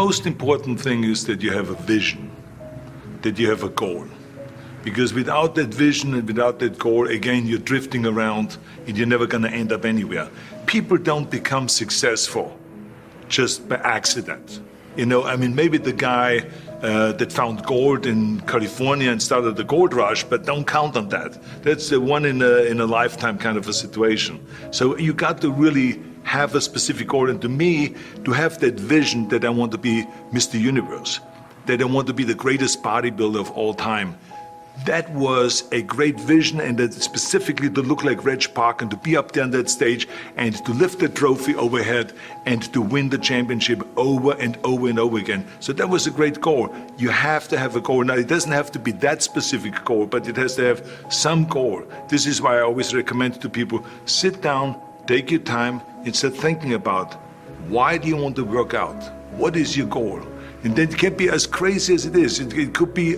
most important thing is that you have a vision, that you have a goal. Because without that vision and without that goal, again, you're drifting around and you're never gonna end up anywhere. People don't become successful just by accident. You know, I mean, maybe the guy that found gold in California and started the gold rush, but don't count on that. That's the one in a lifetime kind of a situation. So you got to really have a specific goal. And to me, to have that vision that I want to be Mr. Universe, that I want to be the greatest bodybuilder of all time, that was a great vision, and that specifically to look like Reg Park and to be up there on that stage and to lift the trophy overhead and to win the championship over and over and over again. So that was a great goal. You have to have a goal. Now, it doesn't have to be that specific goal, but it has to have some goal. This is why I always recommend to people, sit down, take your time, and start thinking about, why do you want to work out? What is your goal? And that can be as crazy as it is. It could be,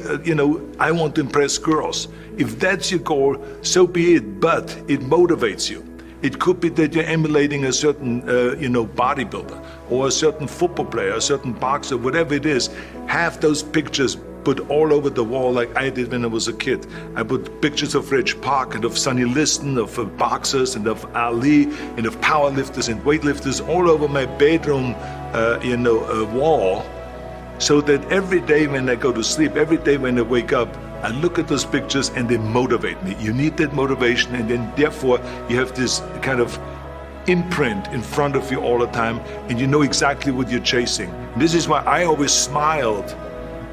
I want to impress girls. If that's your goal, so be it, but it motivates you. It could be that you're emulating a certain, bodybuilder or a certain football player, a certain boxer, whatever it is. Have those pictures put all over the wall like I did when I was a kid. I put pictures of Reg Park and of Sonny Liston, of boxers and of Ali and of powerlifters and weightlifters all over my bedroom, wall. So that every day when I go to sleep, every day when I wake up, I look at those pictures and they motivate me. You need that motivation, and then therefore you have this kind of imprint in front of you all the time, and you know exactly what you're chasing. And this is why I always smiled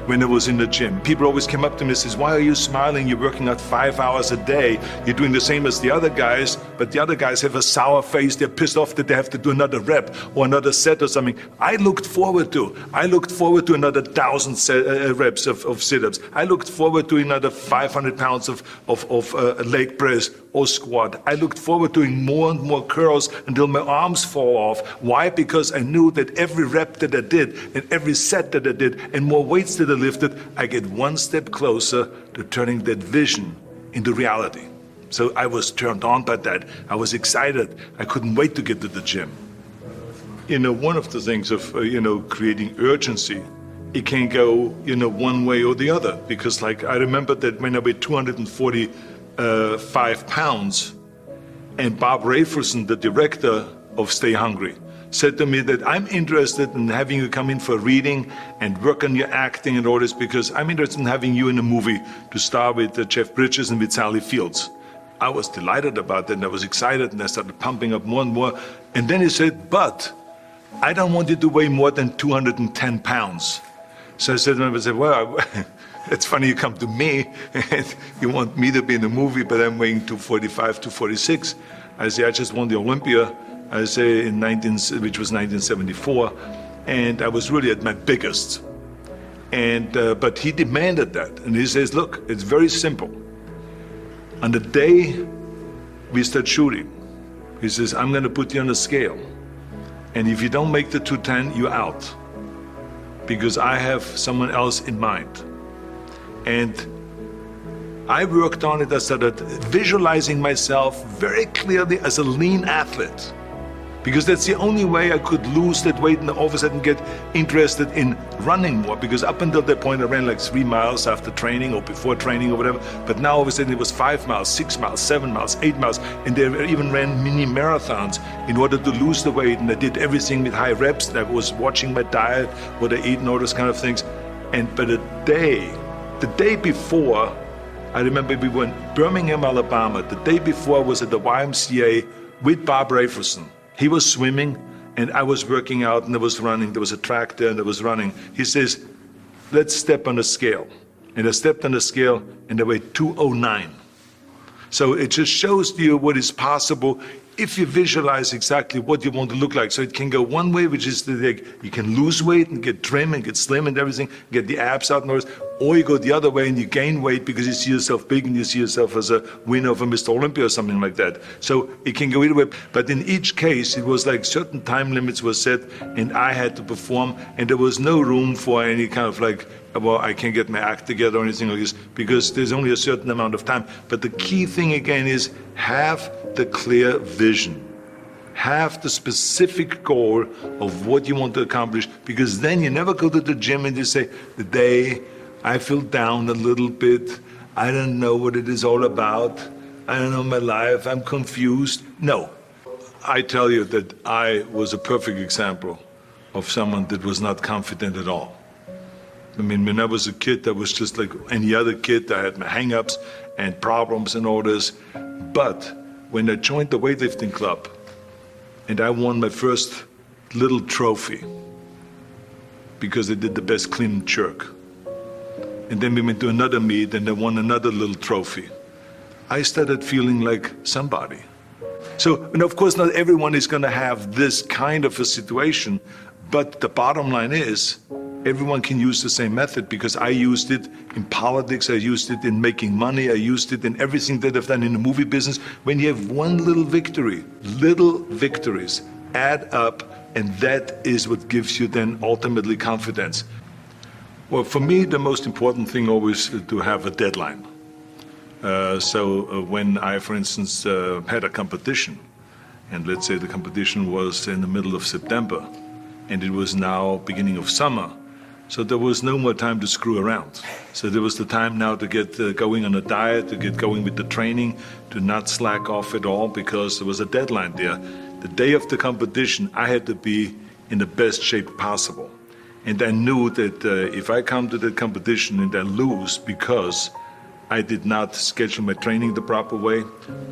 when I was in the gym. People always came up to me and says, why are you smiling? You're working out 5 hours a day. You're doing the same as the other guys, but the other guys have a sour face. They're pissed off that they have to do another rep or another set or something. I looked forward to another 1,000 reps of sit-ups. I looked forward to another 500 pounds of leg press or squat. I looked forward to doing more and more curls until my arms fall off. Why? Because I knew that every rep that I did and every set that I did and more weights that I lifted, I get one step closer to turning that vision into reality. So I was turned on by that. I was excited. I couldn't wait to get to the gym. One of the things of, creating urgency, it can go, one way or the other. Because I remember that when I weighed 245 pounds, and Bob Rafelson, the director of Stay Hungry, said to me that I'm interested in having you come in for a reading and work on your acting and all this, because I'm interested in having you in a movie to star with Jeff Bridges and with Sally Fields. I was delighted about that, and I was excited, and I started pumping up more and more. And then he said, but I don't want you to weigh more than 210 pounds. So I said to him, well, it's funny you come to me and you want me to be in a movie, but I'm weighing 245, 246. I say, I just won the Olympia. I say which was 1974, and I was really at my biggest. And but he demanded that, and he says, look, it's very simple. On the day we start shooting, he says, I'm going to put you on a scale, and if you don't make the 210, you're out, because I have someone else in mind. And I worked on it. I started visualizing myself very clearly as a lean athlete, because that's the only way I could lose that weight and all of a sudden get interested in running more. Because up until that point I ran like 3 miles after training or before training or whatever, but now all of a sudden it was 5 miles, 6 miles, 7 miles, 8 miles, and they even ran mini marathons in order to lose the weight, and I did everything with high reps, and I was watching my diet, what I eat and all those kind of things. But the day before, I remember we were in Birmingham, Alabama. The day before I was at the YMCA with Bob Rafelson. He was swimming and I was working out and I was running. There was a track there and I was running. He says, let's step on the scale. And I stepped on the scale and I weighed 209. So it just shows you what is possible if you visualize exactly what you want to look like. So it can go one way, which is that you can lose weight and get trim and get slim and everything, get the abs out and all this. Or you go the other way and you gain weight because you see yourself big and you see yourself as a winner of a Mr. Olympia or something like that. So it can go either way. But in each case, it was like certain time limits were set and I had to perform, and there was no room for any kind of like, well, I can't get my act together or anything like this, because there's only a certain amount of time. But the key thing again is have the clear vision. Have the specific goal of what you want to accomplish, because then you never go to the gym and you say, the day I feel down a little bit, I don't know what it is all about, I don't know my life, I'm confused. No. I tell you that I was a perfect example of someone that was not confident at all. I mean, when I was a kid, I was just like any other kid. I had my hang-ups and problems and all this. But when I joined the weightlifting club and I won my first little trophy because I did the best clean and jerk, and then we went to another meet and I won another little trophy, I started feeling like somebody. So, and of course, not everyone is going to have this kind of a situation, but the bottom line is, everyone can use the same method, because I used it in politics, I used it in making money, I used it in everything that I've done in the movie business. When you have one little victory, little victories add up, and that is what gives you then ultimately confidence. Well, for me, the most important thing always is to have a deadline. When I, for instance, had a competition, and let's say the competition was in the middle of September, and it was now beginning of summer, so there was no more time to screw around. So there was the time now to get going on a diet, to get going with the training, to not slack off at all, because there was a deadline there. The day of the competition, I had to be in the best shape possible. And I knew that if I come to the competition and I lose because I did not schedule my training the proper way,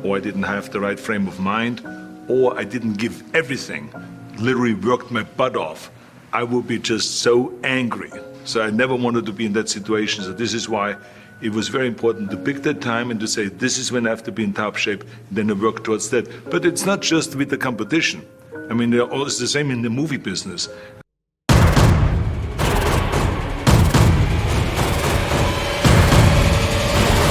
or I didn't have the right frame of mind, or I didn't give everything, literally worked my butt off, I would be just so angry. So I never wanted to be in that situation. So this is why it was very important to pick that time and to say, this is when I have to be in top shape, and then I work towards that. But it's not just with the competition. I mean, it's the same in the movie business.